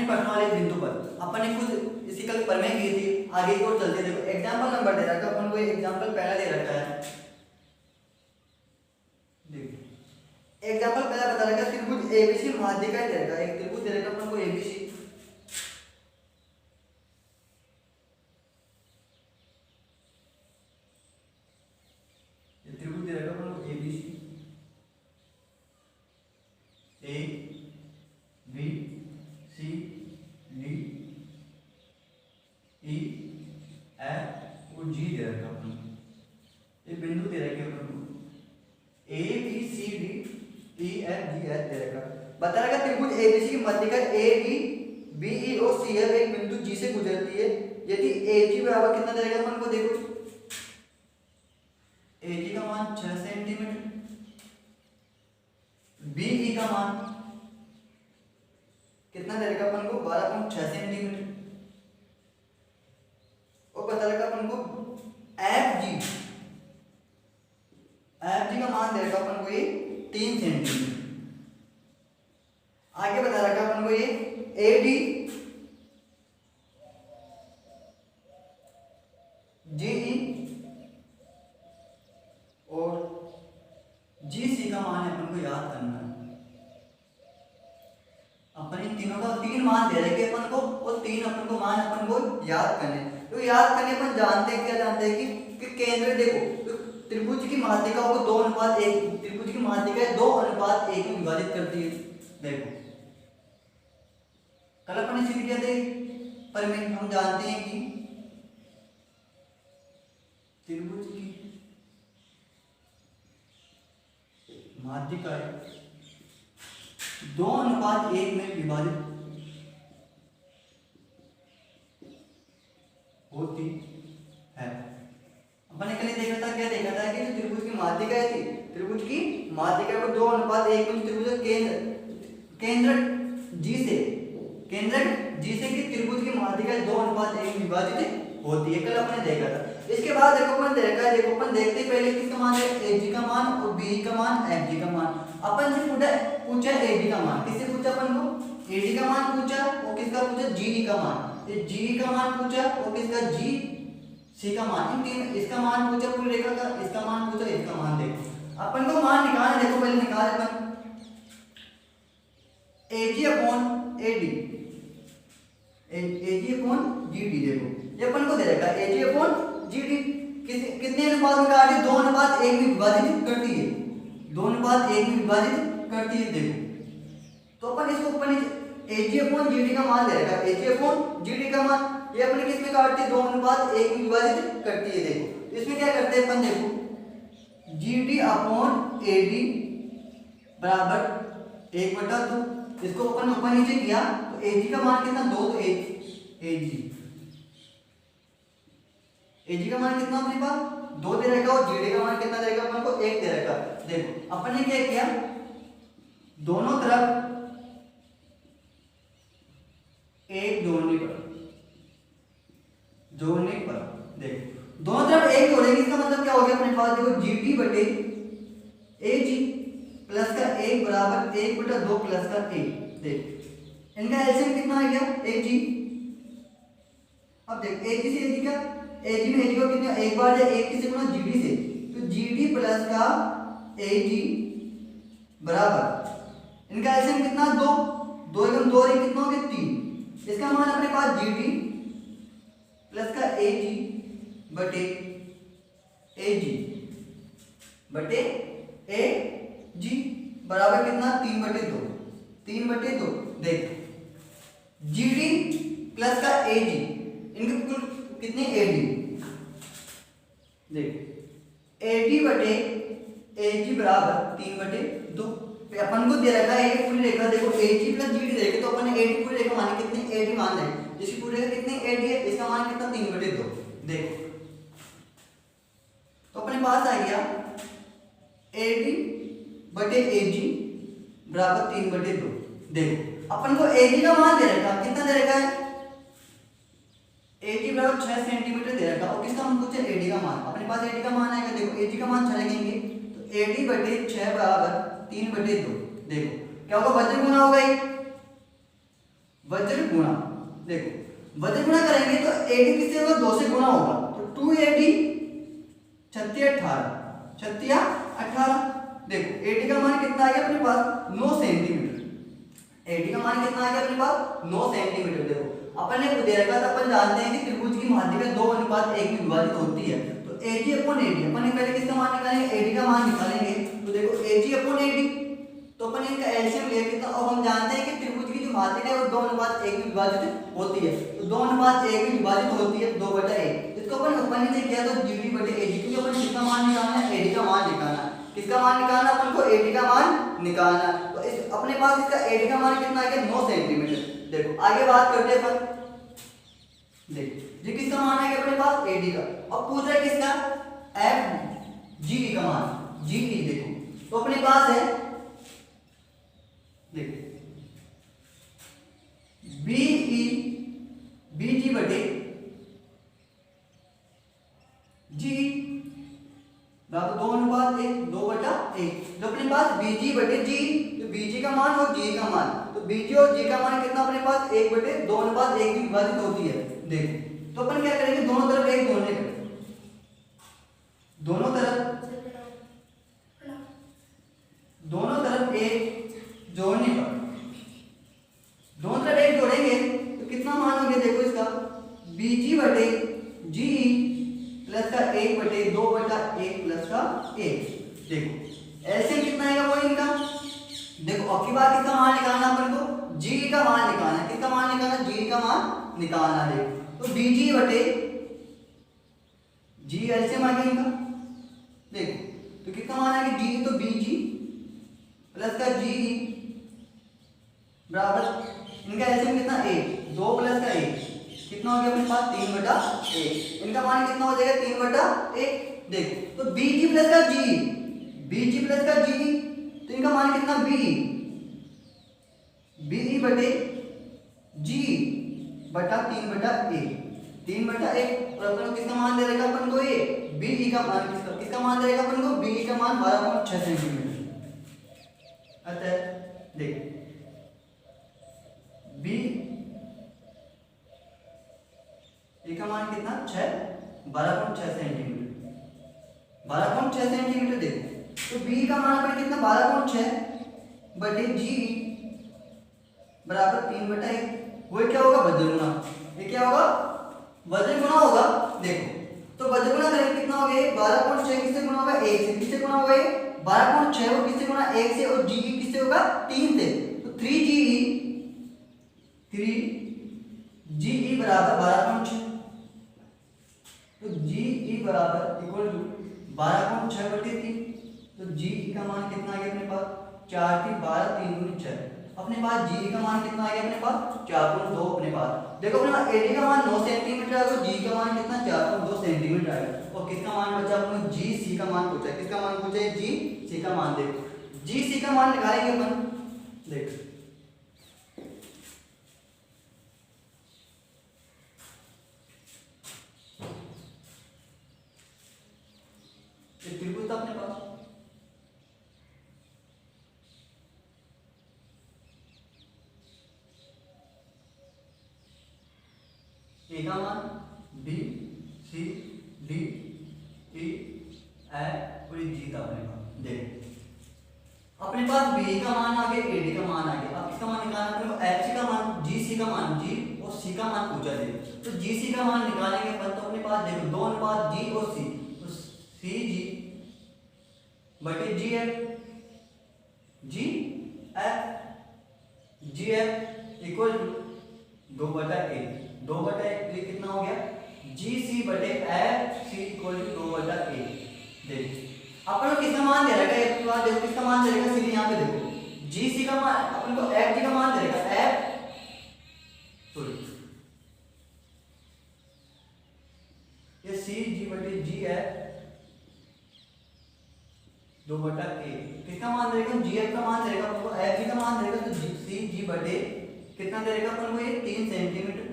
पढ़ने वाले बिंदु पर अपन ने कुछ इसी कल प्रमेय की थी, आगे की ओर चलते। देखो एग्जांपल नंबर दे रखा है अपन को, एग्जांपल पहला दे रखा है। देखो एग्जांपल पहला बता रखा है त्रिभुज एबीसी माध्य का दे रखा है, एक त्रिभुज दे रखा है अपन को एबीसी। त्रिभुज दे रखा है अपन को A B C, A B C D E F और जी दे रखा है अपन को, ये बिंदु दे रखे अपन को A B C D E F G H दे रखा। बता रखा त्रिभुज एबीसी की मध्य का ए बी ई और सी एफ एक बिंदु जी से गुजरती है। यदि ए जी बराबर कितना दे रखा अपन को, देखो ए जी का मान 6 सेंटीमीटर, बी ई का मान कितना दे रखा अपन को 12.6 सेंटीमीटर, और बता रखा अपन को एफ जी का मान दे रखा अपन को ये 3 सेंटीमीटर। आगे बता रखा अपन को ये ए डी जी ई और जी सी का मान है अपन को याद करना है। अपन इन तीनों का 3 मान दे रखे अपन को, और 3 अपन को मान अपन को याद करने। तो याद करने अपन जानते हैं, क्या जानते हैं कि केंद्र देखो तो त्रिभुज की माध्यिका को 2:1, त्रिभुज की माध्यिका 2:1 में विभाजित करती है। देखो कल अपन ने सीख लिया थे पर हम जानते हैं कि त्रिभुज की माध्यिका 2:1 में विभाजित होती है। अपन ने कल देखा था, क्या देखा था कि जो त्रिभुज की माध्यिका थी, त्रिभुज की माध्यिका को 2:1 में त्रिभुज केंद्र जी से कि त्रिभुज की माध्यिका 2:1 में विभाजित होती है, कल अपन ने देखा था। इसके बाद देखो अपन देखा है, देखो अपन देखते पहले किसका मान है, ए जी का मान और बी का मान, एफ जी का मान। अपन से पूछा ए जी का मान, किससे पूछा अपन को, ए जी का मान पूछा और किसका पूछा, जी डी का मान। ये जी का मान पूछा और किसका, जी सी का मान। इन तीन, इसका मान पूछा पूरी रेखा का, इसका मान पूछा, इसका मान। देखो अपन को मान निकालना, देखो पहले निकाल अपन A G upon A D, A G upon G D. देखो ये अपन को दे रखा है ए जी अपॉन जी डी कितने अनुपात में काटी, 2:1 में विभाजित करती है, 2:1 में विभाजित करती है। देखो तो अपन इसको ऊपर ए जी अपॉन जी डी का मान दे रखा है, ए जी अपॉन जी डी का मान ये अपने किस में काटती है, 2:1 में विभाजित करती है। देखो इसमें क्या करते हैं अपन, देखो G D upon A D बराबर 1/2। इसको अपन ऊपर नीचे किया तो ए जी का मान कितना, 2, तो ए जी का मान कितना अपने पास 2 दे रखा, और जी डी का मान कितना दे रखा अपन को, 1 दे रखा। देखो अपन ने क्या किया, दोनों तरफ 1 जोड़ने पर देखो दोनों तरफ 1 जोड़ेंगे, इसका मतलब क्या हो गया अपने पास, देखो जी टी बटे ए जी प्लस का 1 बराबर 1/2 प्लस का 1। देखो इनका एलसीएम कितना आ गया, ए जी। अब देख ए जी से ए जी का, ए जी में ए जी को कितना, एक बार या 1 किससे गुना, जी डी से, तो जी डी प्लस का ए जी बराबर इनका एलसीएम कितना, 2, 2 एकम 2 रे कितना हो गया, 3। इसका मान अपने पास जी डी प्लस का ए जी बटे ए जी बराबर कितना, 3/2, 3/2। देख जी डी प्लस का ए जी, इनके कुल कितने ए डी, देख ए डी बटे ए जी बराबर 3/2। अपन को दे रखा है पूरी रेखा, देखो ए जी प्लस जी डी देखे तो अपन ने ए डी पूरी रेखा मानी, कितने ए डी मान रहे, इसकी पूरी रेखा कितने ए डी है, इसका मान कितना, 3/2। देखो तो अपने पास आ गया ए डी बटे ए जी बराबर 3/2। देखो अपन को ए जी का मान दे रखा, कितना दे रखा है, ए जी बराबर 6 सेंटीमीटर दे रखा, और किसका हम पूछे, ए डी का मान। अपने पास ए डी का मान आएगा, देखो ए जी का मान 6 लगेंगे तो ए डी बटे 6 बराबर 3/2। देखो क्या होगा, वजन गुना होगा, वज्र गुणा, देखो वज्र गुणा करेंगे तो AD किससे होगा, 2 से गुणा होगा, तो 2AD 36 देखो AD का मान कितना आ गया अपने पास 9 सेंटीमीटर। AD का मान कितना आ गया अपने पास 9 सेंटीमीटर। देखो अपन ने दे रखा था, अपन जानते हैं कि त्रिभुज की माध्यिका 2:1 में विभाजित होती है, तो AG अपॉन AD अपन ने पहले किसका मान निकालेंगे, AD का मान निकालेंगे। तो देखो AG अपॉन AD, तो अपन इनका एलसीएम लेके, तो अब हम जानते हैं कि त्रिभुज की जो माध्यिका है वो 2:1 में विभाजित होती है, तो 2:1 में विभाजित होती है 2/1। इसको अपन ने किया तो GD/AG, क्योंकि अपन किसका मान निकालना है, AD का मान निकालना है। किसका मान निकालना, अपन को AD का मान निकालना। तो इस अपने पास इसका AD का मान कितना आ गया 9 सेंटीमीटर। देखो आगे बात करते हैं अपन, देखो ये किसका मान है अपने पास AD का। अब पूछ रहा है किसका, FGE का मान, GE। देखो तो अपने पास है, देखो BG बटे G बराबर 2:1, 2/1। तो अपने पास BG बटे G, तो BG का मान और G का मान, तो BG और G का मान कितना अपने पास 1/2:1 में विभाजित होती है। देखो तो अपन क्या करेंगे, दोनों तरफ 1 जोड़ने का, दोनों तरफ 1 जोड़ने पर, दोनों तरफ 1 जोड़ेंगे तो कितना मान हो गया, देखो इसका BG बटे GE प्लस का 1/2/1 प्लस का 1। देखो एलसीएम कितना आएगा वो इनका, देखो अब की बात किसका मान निकालना अपन को, GE का मान निकालना। किसका मान निकालना, GE का मान निकालना। देखो तो BG बटे G एलसीएम आ गया इनका। देखो तो कितना मान आ गया GE, तो BG प्लस का GE बराबर इनका एलसीएम कितना 1, 2 प्लस का 1 कितना हो गया अपने पास 3/1। इनका मान कितना हो जाएगा 3/1। देखो तो BG प्लस का GE, BG प्लस का GE, तो इनका मान कितना BE बटे GE बटा 3/1, 3/1। और अपन को किसका मान दे रहेगा अपन को, ये BE का मान, किसका मान दे रहेगा अपन को, BE का मान 12.6 सेंटीमीटर। अतः देखो BE का मान कितना 12.6 सेंटीमीटर, 12.6 सेंटीमीटर। देखो तो BE का मान पर कितना 12.6 बटे GE बराबर 3/1। वो क्या होगा, वज्र गुणा। ये क्या होगा, वज्र गुणा होगा। देखो तो वज्र गुणा करेंगे कितना हो गया, 12.6 किससे गुणा होगा 1 से, किससे गुणा होगा ये 12.6 और किससे गुणा 1 से, और GE किससे होगा 3 से, तो 3GE बराबर 12.6। तो GE बराबर इक्वल टू 12.6 बटे 3। तो GE का मान कितना आ गया अपने पास 4 की 12, 3 गुनी 6। अपने पास GE का मान कितना आ गया अपने पास 4.2 अपने पास। देखो अपने पास AD का मान 9 सेंटीमीटर आएगा, GE का मान कितना 4.2 सेंटीमीटर आएगा। और किसका मान बचा अपने GC का मान पूछा, किसका मान पूछा है GC का मान। देखो GC का मान निकालेंगे अपन। देखो त्रिभुज था अपने पास, ए का मान B C D E F और G था अपने पास। देखो अपने पास B का मान आ गया, AD का मान आ गया। अब किसका मान निकालना है, FC का मान, GC का मान, G और C का मान पूछा है। तो GC का मान निकालेंगे अपन, तो अपने पास देखो 2:G और C, तो CG बटे GF इक्वल टू 2/1, 2/1 ये कितना हो गया GC बटे FC इक्वल टू 2/1। देखो अपन को किसका मान दे रखा है, एक बार देखो किसका मान दे रखा है, सीधे यहाँ पे देखो GC का मान अपन को FG का मान दे रखा है, ये CG बटे GF 2/1। कितना मान देगा, GF का मान देगा अपन को, FG का मान देगा, तो CG बटे कितना देगा अपन को, ये 3 सेंटीमीटर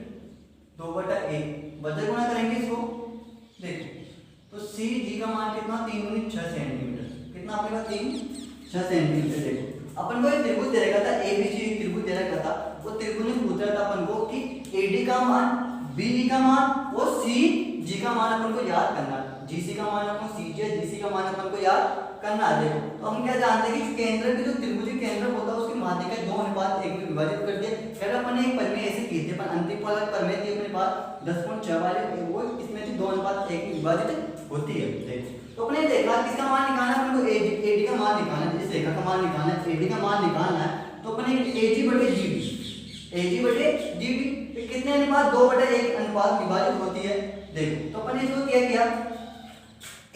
2/1। वज्र गुणा करेंगे इसको। देखो तो CG का मान कितना 3 गुनी 6 सेंटीमीटर, कितना आपके पास 6 सेंटीमीटर। देखो अपन को एक त्रिभुज दे रखा था, ABC त्रिभुज दे रखा था, वो त्रिभुज ने पूछा था अपन को कि एडी का मान, बीई का मान और सीजी का मान अपन को याद करना, जीसी का मान अपन को सीजी है, जीसी का मान अपन को याद करना है। देखो तो हम क्या जानते हैं कि केंद्र भी जो त्रिभुज केंद्र होता है उसकी माध्यिका 2:1 में विभाजित कर दिया। फिर अपन एक प्रमेय ऐसे की थी, अपन अंतिम वाला प्रमेय थी अपने पास 10.6 वाले, वो इसमें थी 2:1 में विभाजित होती है। देखो तो अपने देखा किसका मान निकालना है, अपन को एडी का मान निकालना है, इस रेखा का मान निकालना है, एडी का मान निकालना है। तो अपने एजी बटे जीडी कितने अनुपात 2/1 अनुपात विभाजित होती है। देखो तो अपन इसको क्या किया,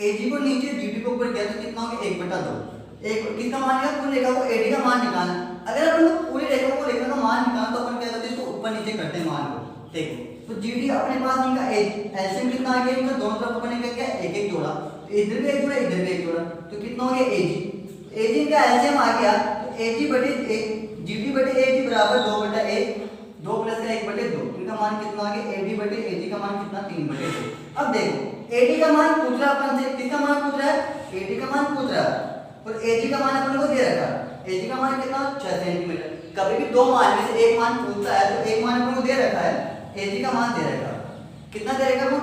एजी को नीचे जीडी को ऊपर किया तो कितना हो गया 1/2। एक किसका मान निकाला, पूरी रेखा को एडी का मान निकालना। अगर अपन को पूरी रेखा को रेखा का मान निकालना तो अपन क्या करते हैं, इसको ऊपर नीचे करते हैं मान को। देखो तो जीडी अपने पास इनका एलसीएम कितना आ गया, इनका दोनों तरफ अपन ने क्या एक एक जोड़ा, इधर भी एक जोड़ा इधर भी एक जोड़ा, तो कितना हो गया एजी। एजी का एलसीएम आ गया तो एजी बटे जीडी बटे एजी बराबर 2/1, 2 + 1/2। इनका मान कितना आ गया, एडी बटे एजी का मान कितना 3/2। अब देखो एडी का मान पूछ रहा अपन से, किसका मान पूछ रहा है, एडी का मान पूछ रहा है और एजी का मान अपन को दे रखा है। एजी का मान कितना 6 सेंटीमीटर। कभी भी दो मान में से एक मान पूछता है तो एक मान अपन को दे रखा है, एजी का मान दे रखा कितना दे रखा, वो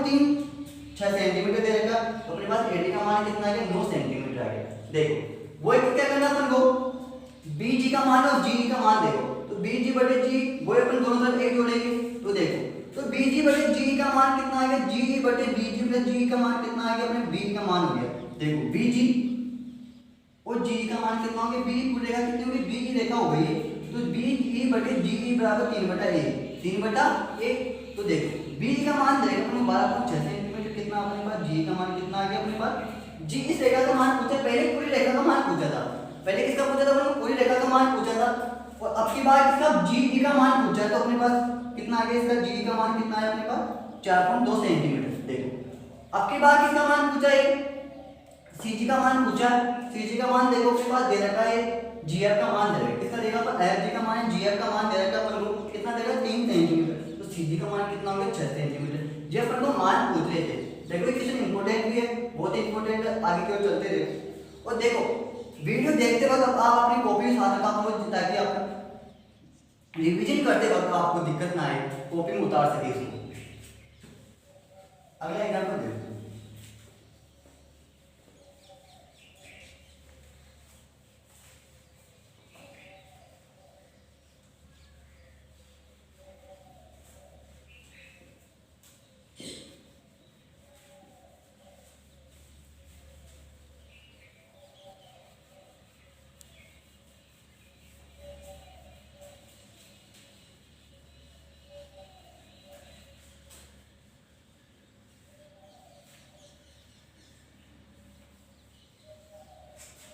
6 सेंटीमीटर दे रखा। तो अपने पास एडी का मान कितना आ गया 9 सेंटीमीटर आ गया। देखो वो क्या करना अपन को, बीजी का मान और जी का मान देखो, तो बीजी बटे जी वो अपन दोनों तरफ एक जोड़ेंगे। तो देखो तो बीजी बटे जी का मान कितना आ गया, जी बटे बीजी प्लस जी का मान कितना आ गया, अपने बी का मान हो गया। देखो बीजी और जी का मान कितना हो गया, बी पूरी रेखा कितनी होगी, बी की रेखा हो गई है तो बी बटे जी बराबर 3/1। तो देखो बी का मान देगा अपने 12.6 सेंटीमीटर, कितना अपने पास जी का मान कितना आ गया अपने पास, जी इस रेखा का मान पूछा, पहले पूरी रेखा का मान पूछा था, पहले किसका पूछा था अपने पूरी रेखा का मान पूछा था और अब की बार किसका जी का मान पूछा। तो अपने पास कितना आ गया, इसका जी का मान कितना है अपने पास 4.2 सेंटीमीटर। देखो अब की बार किसका मान पूछा है, सीजी का मान पूछा, सीजी का मान देखो अपने पास दे रखा है, जीएफ का मान दे रखा है, किसका देगा पर एफजी का मान, जीएफ का मान दे रखा है अपन को कितना देगा 3 सेंटीमीटर। तो सीजी का मान कितना हो गया 6 सेंटीमीटर। ये अपन को मान पूछ रहे थे। देखो ये क्वेश्चन इंपॉर्टेंट भी है, बहुत इंपॉर्टेंट है, आगे की ओर चलते रहो। और देखो वीडियो देखते वक्त आप अपनी कॉपी साथ रखा करो ताकि आप रिवीजन करते वक्त आपको दिक्कत ना आए, कॉपी में उतार सके इसको। अगला एग्जांपल देखो,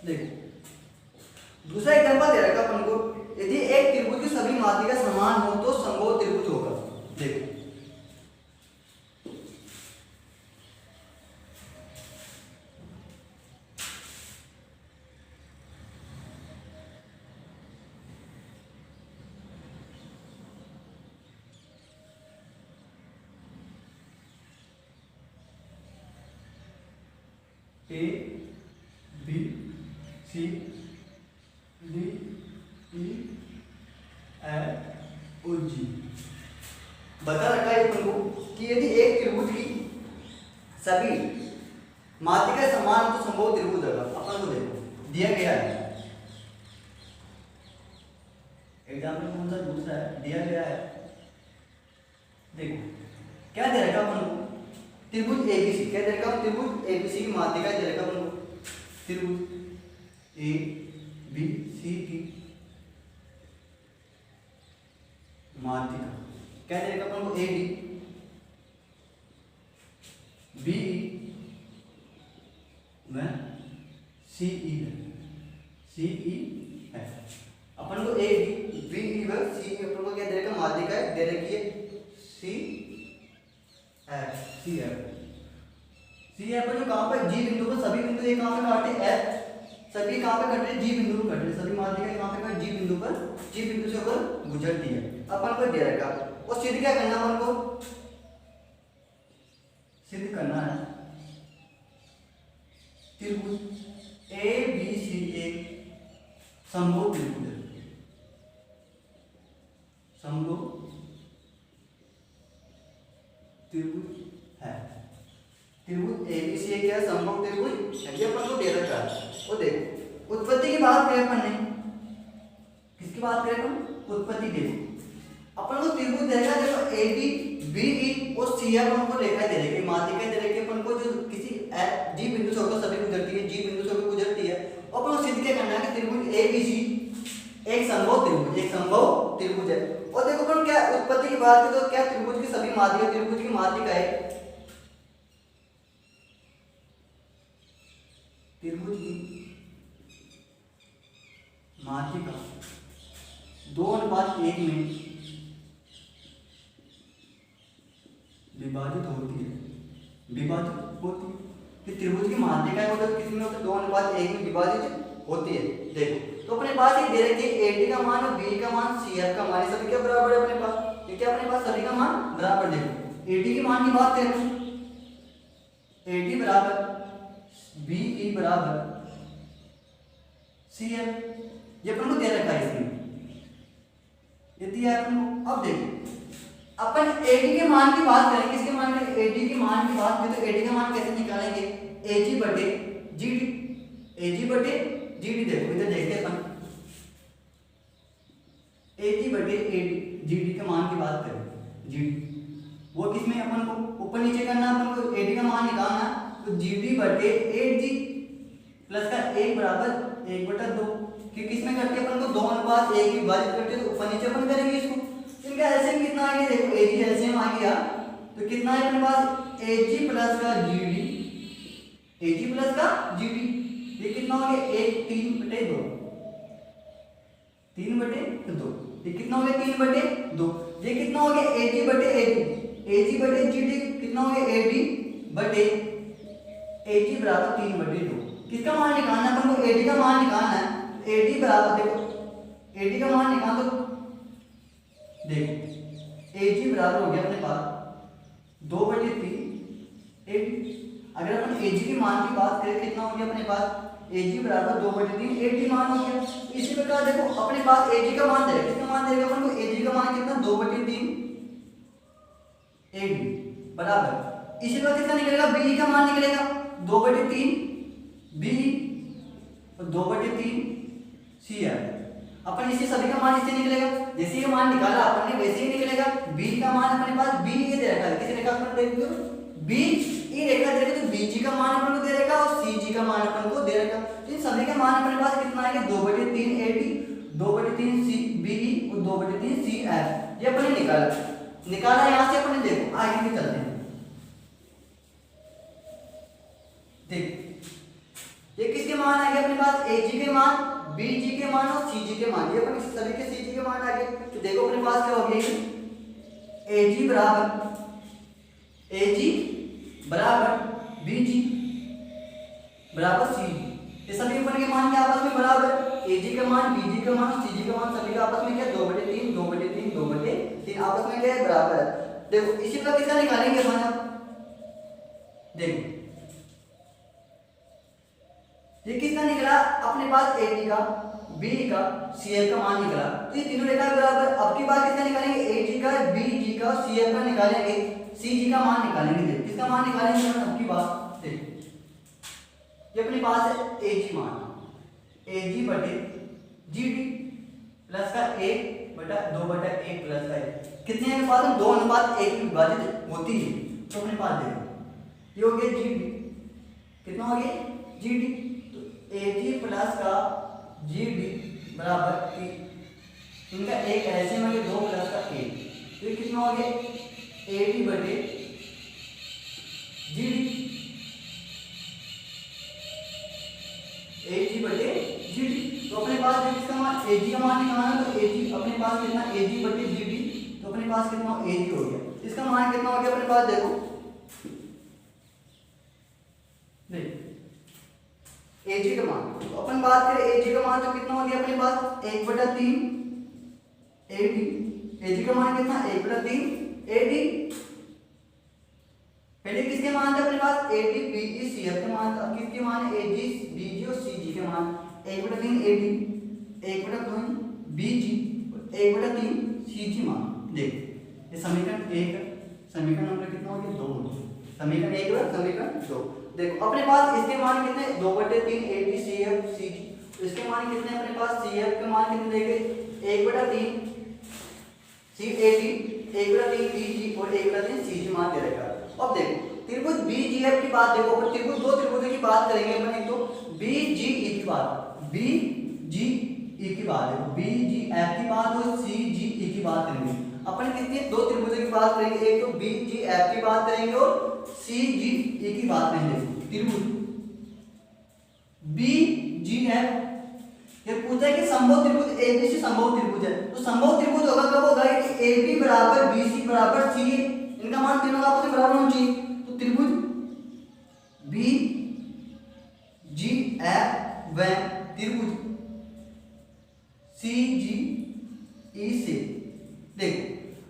देखो दूसरा एग्जांपल दे रखा अपन को, यदि एक त्रिभुज की सभी माध्यिका समान हो तो समबाहु त्रिभुज होगा। देखो A B C D E F और जी बता रखा है अपन को कि यदि एक त्रिभुज की सभी माध्यिका समान हो तो समबाहु त्रिभुज होगा। अपन को देखो दिया गया है, एग्जाम्पल कौन सा दूसरा है दिया गया है। देखो क्या दे रखा अपन को, त्रिभुज एबीसी, क्या दे रखा, त्रिभुज एबीसी की माध्यिका दे रखा अपन को, त्रिभुज ए बी सी की माध्यिका क्या दे रखा अपन को, ए बी में सी ई है। अपन को ए बी व सी अपन को क्या दे रखा, माध्यिका दे रखी है सी एफ पर जो कहां पर जी बिंदु पर सभी बिंदु एक कहां पे काटे एफ, सभी कहां पे कट रहे जी बिंदु पर कट रहे, सभी माध्यिका कहां पे कट जी बिंदु पर, जी बिंदु से होकर गुजरती है। अपन को दे रखा और सिद्ध क्या करना, अपन को सिद्ध करना है त्रिभुज ए बी सी एक समबाहु त्रिभुज है, समभुज त्रिभुज है। त्रिभुज एबीसी क्या है? समभुज त्रिभुज है। ये अपन को दे रखा है। वो देखो उत्पत्ति की बात करें अपन ने, किसकी बात करें अपन? उत्पत्ति देखो अपन को त्रिभुज देगा, देखो ए बी बी ई और सी अपन को रेखा दे रखी, माध्यिका दे रखी अपन को, जो किसी जी बिंदु से होकर सभी गुजरती है, जी बिंदु से होकर गुजरती है। अपन को सिद्ध क्या करना है कि त्रिभुज ए बी सी एक समभुज त्रिभुज, एक समभुज त्रिभुज है। और देखो अपन क्या उत्पत्ति की बात करें तो क्या त्रिभुज की सभी माध्यिका, त्रिभुज की माध्यिका है, त्रिभुज की माध्यिका 2:1 में विभाजित होती है, विभाजित होती है। कि त्रिभुज की माध्यिका मतलब किसी में होता है 2:1 में विभाजित होती है। देखो तो अपने पास एक दे रखी है AD का मान और BE का मान, CF का मान, सभी क्या बराबर है अपने पास? ये क्या अपने पास सभी का मान बराबर। देखो AD के मान की बात करें, AD बराबर BE बराबर CF, ये अपन को दे रखा है इसमें, ये दिया है अपन को। अब देखो अपन AD के मान की बात करेंगे, इसके मान में AD के मान की बात करें तो AD का मान कैसे निकालेंगे? AG बटे GD, AG बटे GD। देखो इधर देखते हैं अपन AG बटे AD GD के मान की बात करें, GD वो किसमें अपन को ऊपर नीचे करना, अपन को AD का मान निकालना, तो GD बटे 8G प्लस का 1 बराबर 1/2, क्योंकि इसमें करके अपन को 2:1 विभाजित करते तो ऊपर नीचे अपन करेंगे इसको। इनका एलसीएम कितना आ गया? देखो AG एलसीएम आ गया तो कितना है अपने पास? AG प्लस का GD, AG प्लस का GD, ये कितना हो गया? 1 3/2, 3/2, ये कितना हो गया? 3/2। ये कितना हो गया? AG बटे AD, AG बटे GD कितना हो गया? AD बटे AG बराबर 3/2। किसका मान निकालना है अपन को? AD का मान निकालना है। AD बराबर देखो AD का मान निकाल दो, देखो AG बराबर हो गया अपने पास 2/3 AD। अगर अपन AG के मान की बात करें कितना हो गया अपने पास? AG बराबर 2/3 AD मान हो गया। इसी प्रकार देखो अपने पास AG का मान देगा, कितना मान देगा अपन को? AG का मान कितना? 2/3 AD बराबर, इसी प्रकार कितना निकलेगा? BE का मान निकलेगा 2/3 BE और 2/3 CF। अपन इसे सभी का मान इससे निकलेगा, जैसे ये मान निकाला अपन ने वैसे ही निकलेगा। B का मान अपने पास BE दे रखा है, किसी रेखा अपन देख लो BE रेखा दे रखा है तो BG का मान अपन को दे रखा और CG का मान अपन को दे रखा। तो इन सभी का मान अपने पास कितना आएगा? 2/3 AD, 2/3 BE और 2/3 CF। ये अपन ने निकाला यहाँ से अपन ने। देखो आगे भी चलते हैं, देखो ये किसके मान आ गए अपने पास? AG के मान, BG के मान और CG के मान। ये अपन सभी के CG के मान आ गए। तो देखो अपने पास क्या हो गया? AG बराबर BG बराबर CG। ये सभी अपन के मान के आपस में बराबर। AG का मान, BG का मान और CG का मान सभी का आपस में क्या? 2/3 2/3 2/3 आपस में क्या है? बराबर है। देखो इसी प्रकार किसका निकालेंगे अपन? देखो ये कितना निकला अपने पास? AD का, BE का, CF का मान निकला। तो ये तीनों रेखा बराबर। अब की बात किसका निकालेंगे? AG का, BG का, CF का निकालेंगे, CG का मान निकालेंगे। देखो किसका मान निकालेंगे अब की बात? देखो ये अपने पास है AG मान, AG बटे GD प्लस का 1/2/1 प्लस का 1 कितने के पास? 2:1 में विभाजित होती है। तो अपने पास देखो ये हो गया GD, कितना हो गया? GD। AG प्लस का GD बराबर 3, इनका एक एलसीएम है 2 प्लस का 1, तो ये कितना हो गया? AD बटे GD, AG बटे GD। तो अपने पास जब इसका मान AG का मान निकालना है तो AG अपने पास कितना? AG बटे GD, तो अपने पास कितना? AG हो गया। इसका मान कितना हो गया अपने पास? देखो AG का मान, तो अपन बात करें AG का मान तो कितना हो गया अपने पास? 1/3 AD। AG का मान कितना? 1/3 AD। पहले किसके मान थे अपने पास? AD BE CF के मान। अब किसके मान? AG BG और CG के मान। 1/3 AD, 1/2 BG, 1/3 सी जी मान। देख ये समीकरण 1 है, समीकरण नंबर कितना हो गया 2 हो गया, समीकरण 1 और समीकरण 2। देखो अपने पास इसके मान कितने 2/3 ए बी सी एफ सी जी, इसके मान कितने अपने पास सी एफ के मान कितने देखे 1/3 सी ए बी 1/3 बी जी और 1/3 सी जी मान दे रखा है। अब देखो त्रिभुज बी जी एफ की बात देखो, अपन त्रिभुज दो त्रिभुजों की बात करेंगे अपन, एक तो बी जी ई की बात, बी जी ई की बात है, बी जी एफ की बात और सी जी ई की बात करेंगे। अपन कितनी दो त्रिभुजों की बात करेंगे, एक तो बी जी एफ की बात करेंगे और सी जी ई की बात करेंगे। त्रिभुज बी जी एफ ये पूछा है कि संभव त्रिभुज एबीसी संभव त्रिभुज है, तो संभव त्रिभुज होगा कब होगा कि AB बराबर BC बराबर C, इनका मान तीनों का आपस में बराबर होना चाहिए। तो त्रिभुज B G F व त्रिभुज C G E से देखो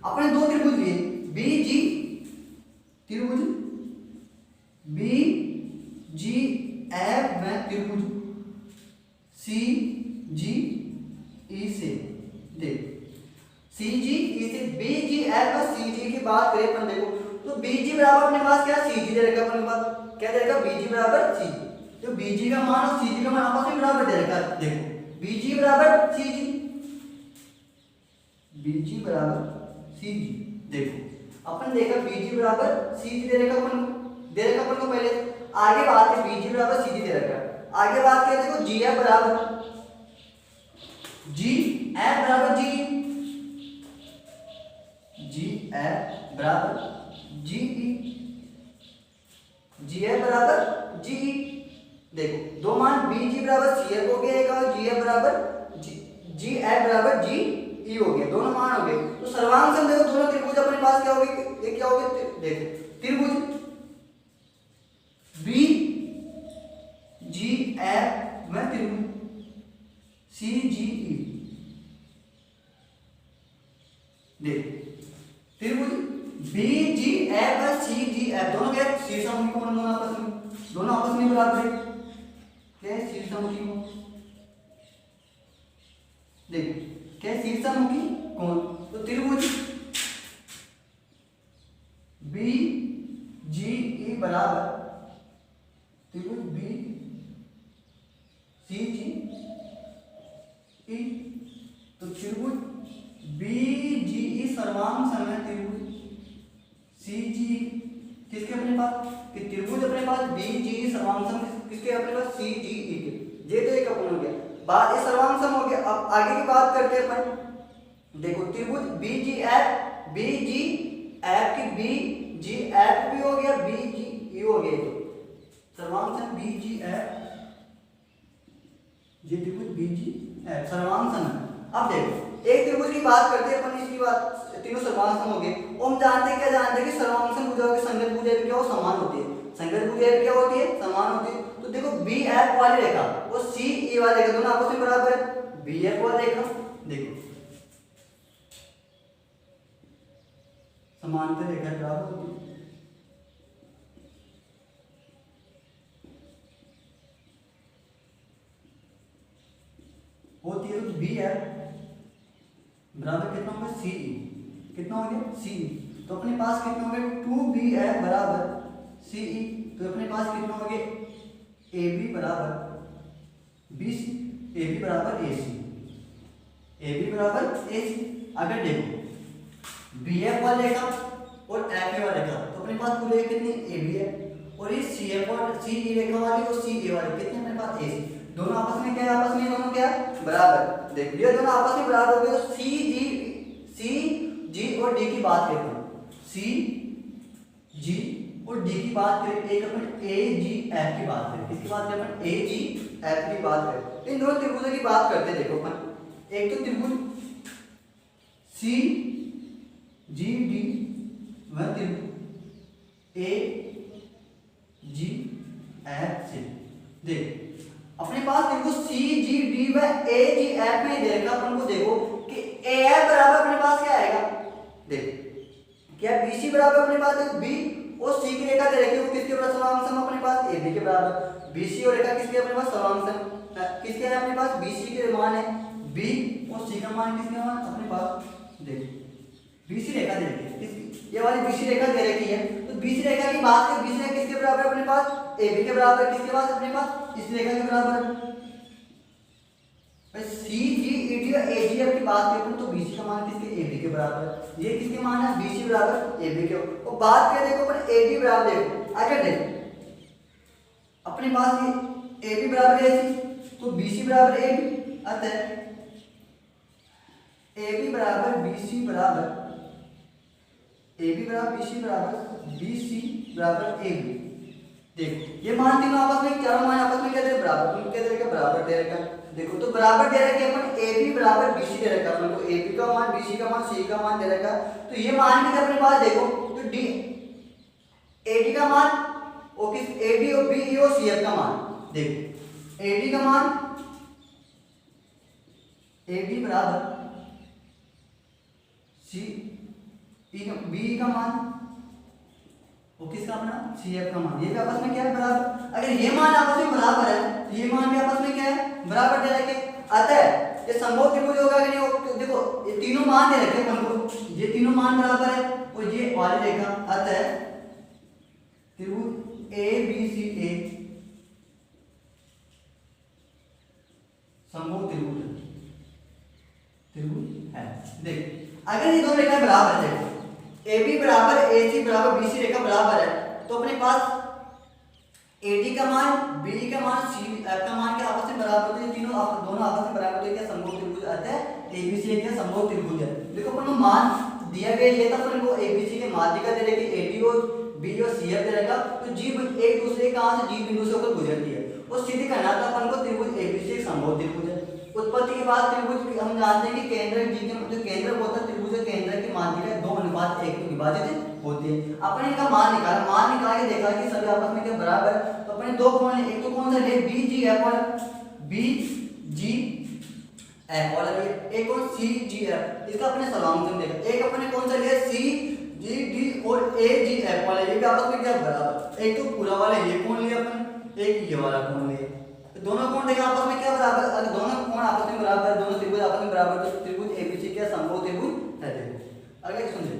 अपने दो त्रिभुज लिए BG त्रिभुज B G F व त्रिभुज सी जी ई से देख सी जी ई से बी जी एफ और सी जी की बात करें अपन देखो तो बी जी बराबर अपने पास क्या सी जी दे रखा अपने पास क्या दे रखा बी जी बराबर सी, तो बी जी का मान और सी जी का मान आपस में बराबर दे रखा देखो बी जी बराबर सी जी, बी जी बराबर सी जी। देखो अपन देखा बी जी बराबर सी जी दे रखा अपन को पहले, आगे बात है बी जी बराबर सी जी दे रखा, आगे बात करें देखो जी एफ बराबर जी एफ बराबर जी एफ बराबर जी ई, जी एफ बराबर जी ई। देखो दो मान बी जी बराबर सी एफ हो गया एक और जी एफ बराबर जी एफ बराबर जी ई हो गया, दोनों मान हो गए। तो सर्वांग सम देखो दोनों त्रिभुज अपने पास क्या हो गए, ये क्या हो गए देखो त्रिभुज बी जी एफ में त्रिभुज सी जी ई देख त्रिभुज बी जी एफ और सी जी एफ दोनों क्या शीर्षमुखी कोण दोनों आपस में बराबर है, क्या है शीर्षमुखी कोण देख क्या शीर्षमुखी कोण, तो त्रिभुज बी जी ई बराबर त्रिभुज बी सी जी ई, तो त्रिभुज बी जी ई सर्वांग समय त्रिभुज सी जी किसके अपने पास कि त्रिभुज अपने पास बी जी सर्वांग सम किसके अपने पास सी जी ई के, ये तो एक अपन हो गया बात ये सर्वांग सम हो गया। अब आगे की बात करते हैं अपन देखो त्रिभुज बी जी एफ की बी जी एफ भी हो गया बी जी ई हो गया, सर्वांग सम बी जी एफ ये त्रिभुज बी जी एफ सर्वांग सम। अब देखो एक त्रिभुज की बात करते हैं अपन, इसकी बात तीनों सर्वांग सम हो गए। हम जानते हैं क्या जानते हैं कि सर्वांग सम भुजाओं की संगत भुजा भी क्या हो समान होती है, संगत भुजा भी क्या होती है समान होती है। तो देखो बी एफ वाली रेखा और सी ई वाली रेखा दोनों आपस में बराबर है, बी एफ वाली रेखा देखो समांतर रेखा बराबर होती है, होती है तो बी एफ बराबर कितना होगा सी ई, कितना हो गया सी ई, तो अपने पास कितना हो गया 2bf बराबर सी ई, तो अपने पास कितना हो गया AB बराबर BC, AB बराबर AC, AB बराबर AC। अगर देखो BF वाली रेखा और FA वाली रेखा तो अपने पास पूरी कितनी AB है और ये CF और CE रेखा वाली और CA वाली कितनी अपने पास AC, दोनों आपस में क्या है आपस में दोनों क्या बराबर। देख ये दोनों आपस में बराबर हो गए तो सी जी और डी की बात करें सी जी और डी की बात करें, एक अपन ए जी एफ की बात करें, किसकी बात करें अपन ए जी एफ की बात करें। इन दोनों त्रिभुजों की बात करते हैं देखो अपन, एक तो त्रिभुज सी जी डी व त्रिभुज ए जी एफ से देख अपने पास त्रिभुज सी जी डी व ए जी एफ में देखा अपन को देखो कि ए एफ बराबर अपने पास क्या आएगा देख क्या BC बराबर अपने पास देखो बी और सी की रेखा दे रखी है किसके बराबर सर्वांग सम अपने पास AB के बराबर, BC और रेखा किसके अपने पास सर्वांग सम किसके है अपने पास BC के मान है B और C का मान किसके मान अपने पास देखो बीसी रेखा दे रखी है, ये वाली बीसी रेखा दे रखी है। तो बीसी रेखा की बात करें, बीसी रेखा किसके बराबर है अपने पास, एबी के बराबर। किसके पास अपने पास, इस रेखा के बराबर। सी जी ई डी और ए जी एफ की बात करें तो बीसी का मान किसके, ए बी के बराबर है। ये किसके मान है, बीसी बराबर ए बी के। और बात करें देखो अपन ए बी बराबर, देखो आगे देखो अपने पास ये ए बी बराबर ए सी, तो बीसी बराबर ए बी। अतः ए बी बराबर बीसी बराबर, ए बी बराबर बीसी बराबर बीसी बराबर ए बी। देखो ये मान तीनों आपस में, चारों मान आपस में क्या दे रहे, बराबर। क्या दे रखा, बराबर दे रखा। देखो तो बराबर दे रखे अपन, ए बी बराबर बीसी दे रखा अपन को, ए बी का मान, बीसी का मान, सी का मान दे रखा। तो ये मान भी अपने पास देखो, तो डी ए डी का मान और किस, ए डी और बी ई और सी एफ का मान। देखो ए डी का मान, ए डी बराबर सी ई का, बी का मान और किसका अपना, सी एफ का मान। ये भी आपस में क्या है, बराबर। अगर ये मान आपस में बराबर है तो ये मान भी आपस में क्या है, बराबर दे रखे। अतः ये समबाहु त्रिभुज होगा कि नहीं, देखो ये तीनों मान दे रखे अपन को, ये तीनों मान बराबर है और ये वाली रेखा। अतः त्रिभुज ए बी सी ए समबाहु त्रिभुज है। देख अगर ये दोनों रेखा बराबर है, ए बी बराबर ए सी बराबर बी सी रेखा बराबर है, तो अपने पास ए डी का मान, बी का मान, सी एफ का मान के आपस में बराबर होते हैं। तीनों दोनों आपस में बराबर होते हैं, समबाहु त्रिभुज आता है। ए बी सी एक समबाहु त्रिभुज है। देखो अपन को मान दिया गया, ये था अपन को ए बी सी के माध्यिका दे रखी, ए डी और बी और सी एफ दे रखा। तो जी एक दूसरे कहां से, जी बिंदु से होकर गुजरती है, और सिद्ध करना था अपन को त्रिभुज ए बी सी एक समबाहु त्रिभुज है। उत्पत्ति के बाद त्रिभुज हम जानते हैं कि केंद्र जी के, जो केंद्र होता है त्रिभुज के केंद्र की माध्यिका 2:1 में विभाजित होती है। अपन इनका मान निकाला, मान निकाल के देखा कि सभी आपस में क्या बराबर। तो अपने दो कोण, एक तो कौन सा ले, बी जी एफ वाला, बी जी एफ वाला लिया, एक और सी जी एफ। इसका अपने सलामतन देखा, एक अपने कौन सा लिया, सी जी डी और ए जी एफ वाला, ये भी आपस में क्या बराबर। एक तो पूरा वाला ये कोण लिया अपन, एक ये वाला कोण लिया, दोनों कोण देखा आपस में क्या बराबर। अगर दोनों कोण आपस में बराबर, दोनों त्रिभुज आपस में बराबर, तो त्रिभुज एबीसी क्या समबाहु त्रिभुज है। देखो आगे सुनिए,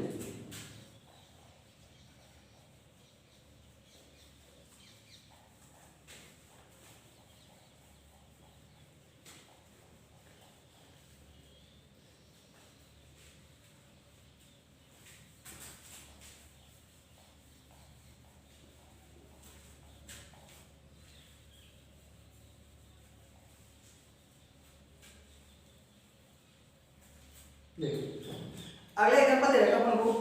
अगला एग्जांपल दे रखा अपन को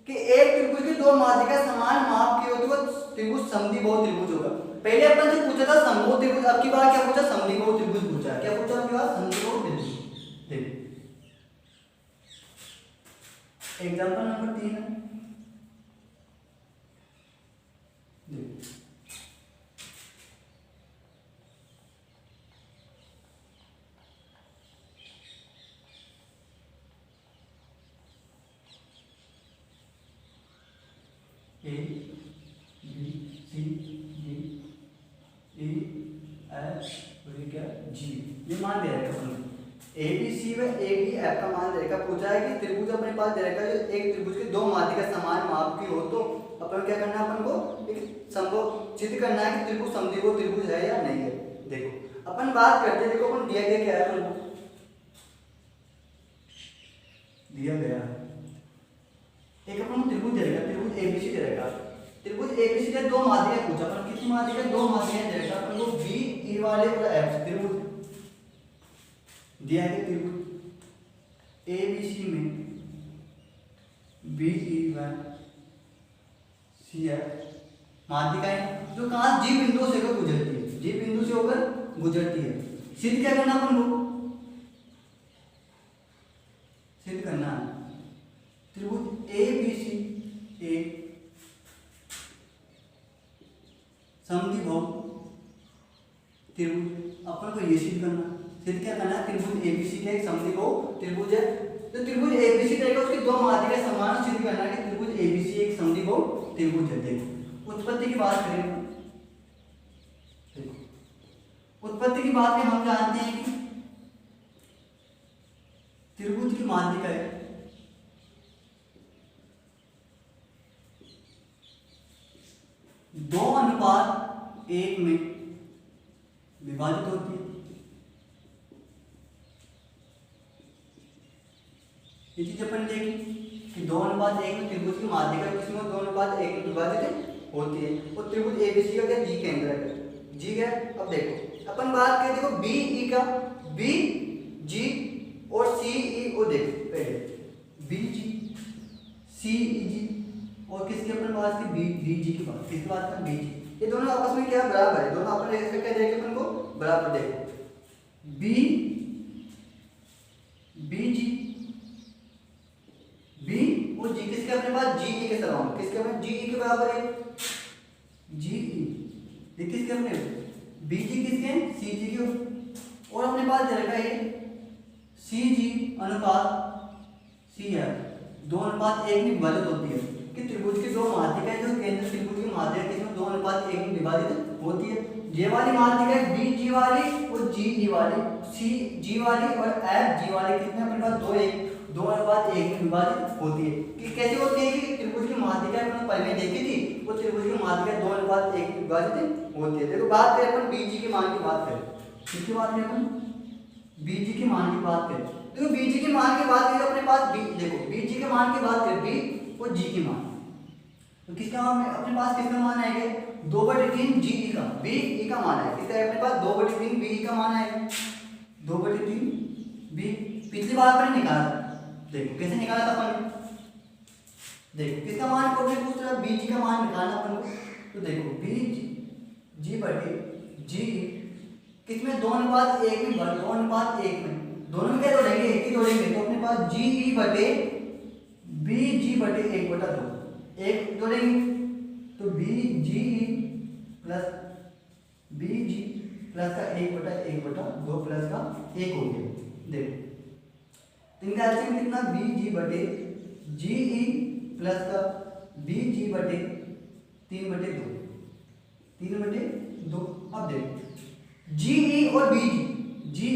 कि एक त्रिभुज की दो माध्यिका समान माप की हो तो त्रिभुज समद्विबाहु त्रिभुज होगा। पहले अपन से पूछा था समबाहु त्रिभुज, अब की बार क्या पूछा, समद्विबाहु त्रिभुज पूछा। क्या पूछा आपकी बात, समद्विबाहु त्रिभुज। देखिए एग्जांपल नंबर 3 है, देखिए A B C D E F और क्या जी, ये मान दे रखा है। ए बी सी व ए डी एफ का मान दे रखा। पूछा है कि त्रिभुज अपने पास दे रखा है, जो एक त्रिभुज की दो माध्यिका समान माप की हो तो अपन क्या करना है, अपन को एक संभव सिद्ध करना है कि त्रिभुज समद्विबाहु त्रिभुज है या नहीं है। देखो अपन बात करते हैं, देखो अपन दिया गया क्या है, अपन को दिया गया एक अपन त्रिभुज दे रखा, त्रिभुज एबीसी दे रखा। त्रिभुज एबीसी के दो माध्यिका पूछा, अपन कितनी माध्यिका, दो माध्यिका दे रखा अपन को, बी ई वाले और एफ त्रिभुज दिया है। त्रिभुज एबीसी में बी ई व सी एफ माध्यिकाएं जो कहां, जी बिंदु से होकर गुजरती है, जी बिंदु से होकर गुजरती है। सिद्ध क्या करना अपन को, सिद्ध करना है त्रिभुज ए बी सी एक समद्विबाहु त्रिभुज। अपन को ये सिद्ध करना, सिद्ध क्या करना है, त्रिभुज ए बी सी का एक समद्विबाहु त्रिभुज है। तो त्रिभुज ए बी सी रहेगा, उसकी दो माध्यिका समान, सिद्ध करना है कि त्रिभुज ए बी सी एक समद्विबाहु त्रिभुज है। देखो उत्पत्ति की बात करें, उत्पत्ति की बात में हम जानते हैं कि त्रिभुज की माध्यिका है एक में विभाजित होती है। ये चीज अपन देखी कि 2:1 में त्रिभुज की माध्यिका किसमें 2:1 में विभाजित होती है। और त्रिभुज एबीसी का क्या जी केंद्र है, जी है। अब देखो अपन बात करें, देखो बी ई का, बी जी और सी ई, और देखो पहले बी जी सी ई जी, और किसकी अपन बात की, बी जी की बात, किसकी बात करें, बी जी। ये दोनों आपस में क्या बराबर है, दोनों अपन ऐसे कह देंगे अपन को बराबर। देखो बी बी जी, बी और जी किसके अपने पास, जी ई के सराउंड, किसके अपने जी ई के बराबर है, जी ई। ये किसके अपने, बी जी किसके, सी जी के। और अपने पास दे रखा है सी जी अनुपात सी है 2:1 में विभाजित होती है। कि त्रिभुज की दो माध्यिकाएं जो केंद्र त्रिभुज की माध्यिका किसमें 2:1 में विभाजित होती है। ये वाली माध्यिका बी जी वाली और जी ई वाली, सी जी वाली और एफ जी वाली कितने अपने पास 2:1 में विभाजित होती है। कि कैसे होती है, कि त्रिभुज की माध्यिका अपन पहले देखी थी, वो त्रिभुज की माध्यिका 2:1 में विभाजित होती है। देखो बात करें अपन बी जी के मान की बात करें, किसकी बात करें अपन, बी जी के मान की बात करें। देखो बी जी के मान की बात करें अपने पास बी, देखो बी जी के मान की बात करें, बी और जी के मान, तो किसका मान अपने पास, किसका मान आएगा 2/3 जी ई का, बी ई का मान है किसका अपने पास 2/3 बी ई का मान आएगा, 2/3 बी। पिछली बार अपन निकाला, देखो कैसे निकाला था अपन, देखो किसका मान को पूछ रहा, बी जी का मान निकालना अपन को। तो देखो बी जी बटे जी किसमें 2:1 में, 2:1 में दोनों में क्या जोड़ेंगे, एक ही जोड़ेंगे। तो अपने पास जी ई बटे बी जी बटे 1/2, एक जोड़ेंगे तो बी जी प्लस बी जी प्लस का 1/1/2 प्लस का 1 हो गया। देखो इनका एलसीएम कितना, बी जी बटे जी ई प्लस का बी जी बटे 3/2, 3/2। अब देखो जी ई और बी जी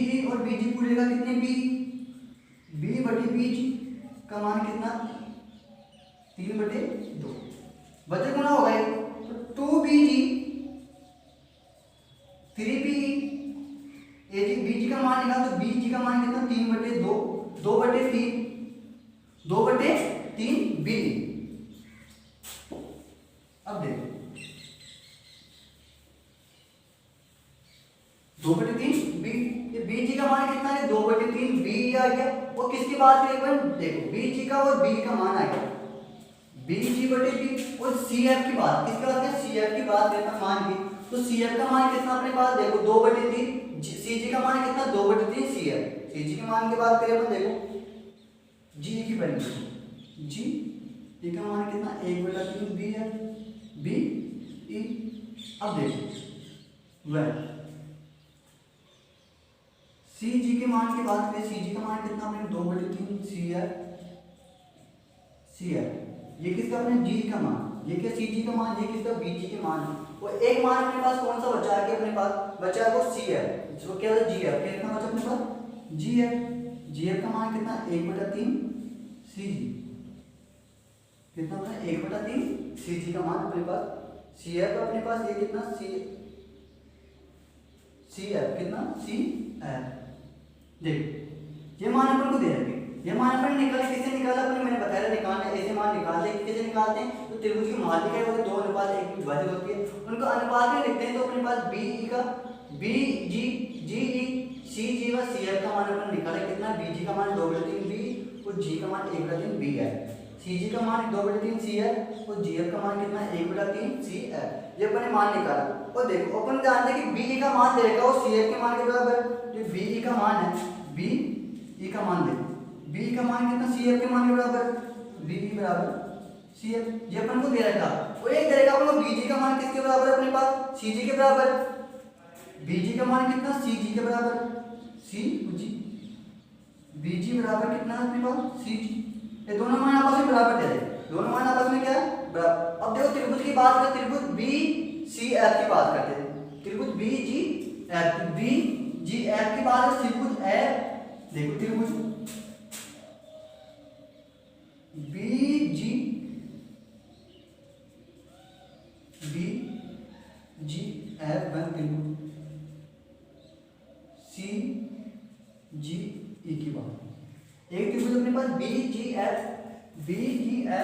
पूरी जगह कितने, बी बटे बी जी का मान कितना 3/2, बचे गुना होगा तो 2bg 3b ए जी bg का मान निकाल, तो bg का मान कितना 3/2, 2/3 b। अब देखो 2/3 b, ये bg का मान कितना है 2/3 b आ गया। और किसकी बात करें, देखो bg का और b का मान आ गया बी जी बटे बी। और सी एफ की बात, किसकी बात है, सी एफ की बात करता मान की, तो सी एफ का मान कितना अपने पास, देखो 2/3, सी जी का मान कितना 2/3 सी एफ, सी जी के मान की बात करें अपन, देखो जी की वैल्यू जी ई का मान कितना 1/3 बी है, बी ई। अब देखो वह सी जी के मान की बात करें, सी जी का मान कितना अपने 2/3 सी है, ये किसका अपने जी का मान, ये क्या सी जी का मान, ये किसका बी जी के मान है। और एक मान अपने पास कौन सा बचा है, अपने पास बचा है वो सी है, इसको क्या होता है जी है, कितना बचा अपने पास जी है, जी एफ का मान कितना 1/3 सी जी, कितना होता है 1/3 सी जी का मान अपने पास, सी एफ अपने पास ये कितना सी एफ कितना सी एफ। देखो ये मान अपन को दे रखे, ये मान अपन निकाले, किसे निकाला अपने, मैंने बताया निकालना, ऐसे मान निकालते हैं, कैसे निकालते हैं, तो त्रिभुज की माध्यिका है वो 2:1 में विभाजित होती है, उनको अनुपात में लिखते हैं। तो अपने पास बी ई का बी जी जी ई सी जी व सी एफ का मान अपन निकाला कितना, बी जी का मान 2/3 बी और जी का मान 1/3 बी है, सी जी का मान 2/3 सी है और जी एफ का मान कितना 1/3 सी है। ये अपन ने मान निकाला। और देखो अपन जानते हैं कि बी ई का मान देगा और सी एफ के मान के बराबर, जो बी ई का मान है, बी ई का मान देखो बी का मान कितना सी एफ के मान के बराबर, बी बराबर सी एफ, ये अपन को दे रखा। और एक दे रखा अपन को बी जी का मान किसके बराबर है अपने पास, सी जी के बराबर, बी जी का मान कितना सी जी के बराबर, सी जी बी जी बराबर कितना है अपने पास सी जी। ये दोनों मान आपस में बराबर दे रहे, दोनों मान आपस में क्या है बराबर। अब देखो त्रिभुज की बात करें, त्रिभुज बी सी एफ की बात करते हैं, त्रिभुज बी जी एफ, बी जी एफ की बात है, त्रिभुज एफ, देखो त्रिभुज बी जी एफ जी ई की बात। एक त्रिभुज अपने पास बी जी एफ है,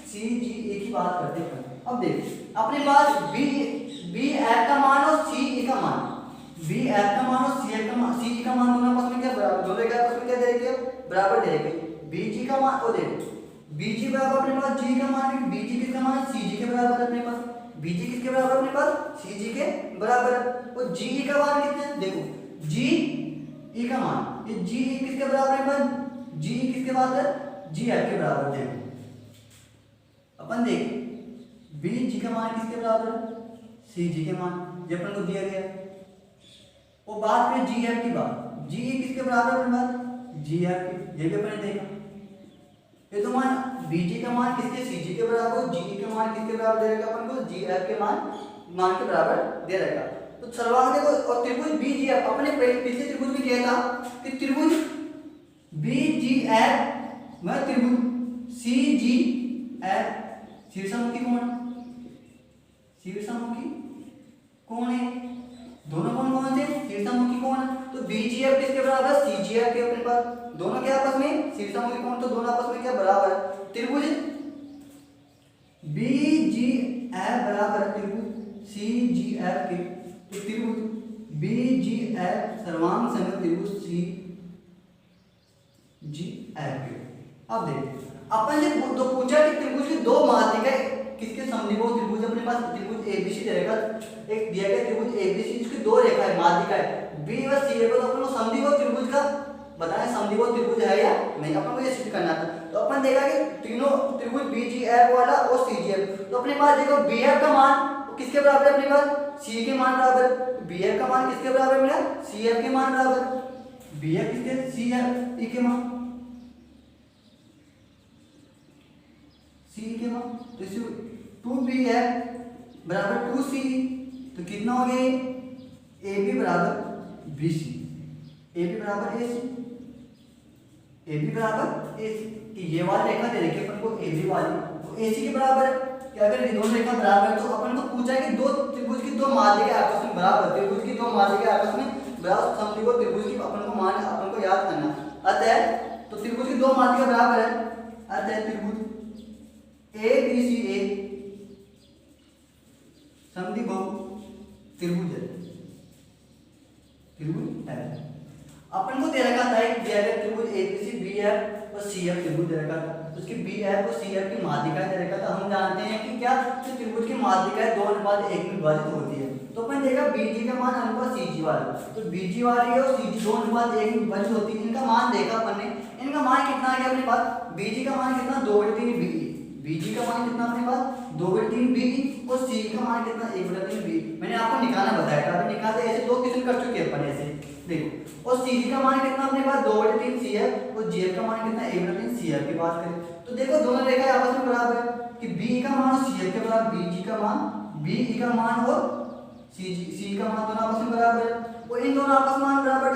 सी जी ई की बात करते हैं। अब देखिए अपने पास बी एफ का मान और सी ई का मान, बी एफ का मान और सी एफ का मान, सी ई का मान दोनों आपस में क्या बराबर, दोनों के आपस में क्या दे रखे हैं, बराबर दे रखे। बी जी का मान और देखो बी जी बराबर अपने पास जी का मान, बी जी किसका मान, सी जी के बराबर है अपने पास, बी जी किसके बराबर अपने पास, सी जी के बराबर है। और जी ई का मान कितना है, देखो जी ई का मान, ये जी ई किसके बराबर है, जी ई किसके बराबर है, जी एफ के बराबर। देखो अपन देख बी जी का मान किसके बराबर है, सी जी के मान, ये अपन को दिया गया है। वो बात करें जी एफ की बात, जी ई किसके बराबर है अपने पास, जी एफ की, ये भी अपन ने देखा। ये तो मान बी जी का मान किसके, सी जी के बराबर, जी ई के मान किसके बराबर दे रखा अपन को, जी एफ के मान के बराबर दे रखा। तो सलवार देखो, और त्रिभुज बी जी एफ अपने पिछले त्रिभुज में किया था कि त्रिभुज बी जी एफ में त्रिभुज सी जी एफ शीर्षमुखी कोण, शीर्षमुखी कोण है, दोनों कोण कौन से, शीर्षमुखी कोण। तो बीजीएफ किसके बराबर है, सीजीएफ के अपने पास, दोनों के आपस में शीर्षमुखी कोण, तो दोनों आपस में क्या बराबर है। त्रिभुज बीजीएफ बराबर है त्रिभुज सीजीएफ के, तो त्रिभुज बीजीएफ सर्वांग सममित त्रिभुज सीजीएफ के। अब देखिए अपन ने तो पूछा कि त्रिभुज की दो माध्यिकाएं किसके समद्विबाहु त्रिभुज, अपने पास त्रिभुज एबीसी रहेगा, एक दिया गया त्रिभुज एबीसी जिसकी दो रेखाएं माध्यिकाएं बी व सी है, तो अपन को समद्विबाहु त्रिभुज का बताएं समद्विबाहु त्रिभुज है या नहीं, अपन को ये सिद्ध करना था। तो अपन देखा कि तीनों त्रिभुज बीजीएफ वाला और सीजीएफ, तो अपने पास देखो बीएफ का मान किसके बराबर है, अपने पास सी के मान बराबर, बीएफ का मान किसके बराबर मिला, सीएफ के मान बराबर, बीएफ किसके, सीएफ ई के मान, सी के मान, तो इसे 2bf बराबर 2c, तो कितना हो गया, ab बराबर bc, ab बराबर ac, ab बराबर ac, कि ये वाली रेखा दे रखी है अपन को ab वाली, तो ac के बराबर है कि अगर ये दोनों रेखा बराबर है, तो अपन को पूछा है कि दो त्रिभुज की दो माध्यिकाएं आपस में बराबर, त्रिभुज की दो माध्यिकाएं आपस में बराबर समद्विबाहु त्रिभुज की अपन को मान अपन को याद करना। अतः तो त्रिभुज की दो माध्यिका बराबर है, अतः त्रिभुज ABCA समद्विबाहु त्रिभुज है, त्रिभुज है। अपन को दे रखा था एक दिया गया त्रिभुज ABC BF और CF त्रिभुज दे रखा था, उसकी BF और CF की माध्यिकाएं दे रखा था। हम जानते हैं कि क्या कि त्रिभुज की माध्यिकाएं 2:1 में विभाजित होती है, तो अपन देखा BG का मान अनुपात CG वाला, तो BG वाली और CG 2:1 में विभाजित होती है। इनका मान देखा अपन ने, इनका मान कितना आ गया अपने पास, BG का मान कितना 2/3 BE, BG का मान कितना अपने पास 2/3 BE, और C का मान कितना 1/3 BE। मैंने आपको निकालना बताया था, अभी निकालते ऐसे दो क्वेश्चन कर चुके हैं अपन ऐसे देखो। और CG का मान कितना अपने पास 2/3 CF, और GF का मान कितना 1/3 CF की बात करें, तो देखो दोनों रेखाएं आपस में बराबर है कि BE का मान और CF के बराबर, BG का मान BE का मान और CG का मान दोनों आपस में बराबर है, और इन दोनों आपस में मान बराबर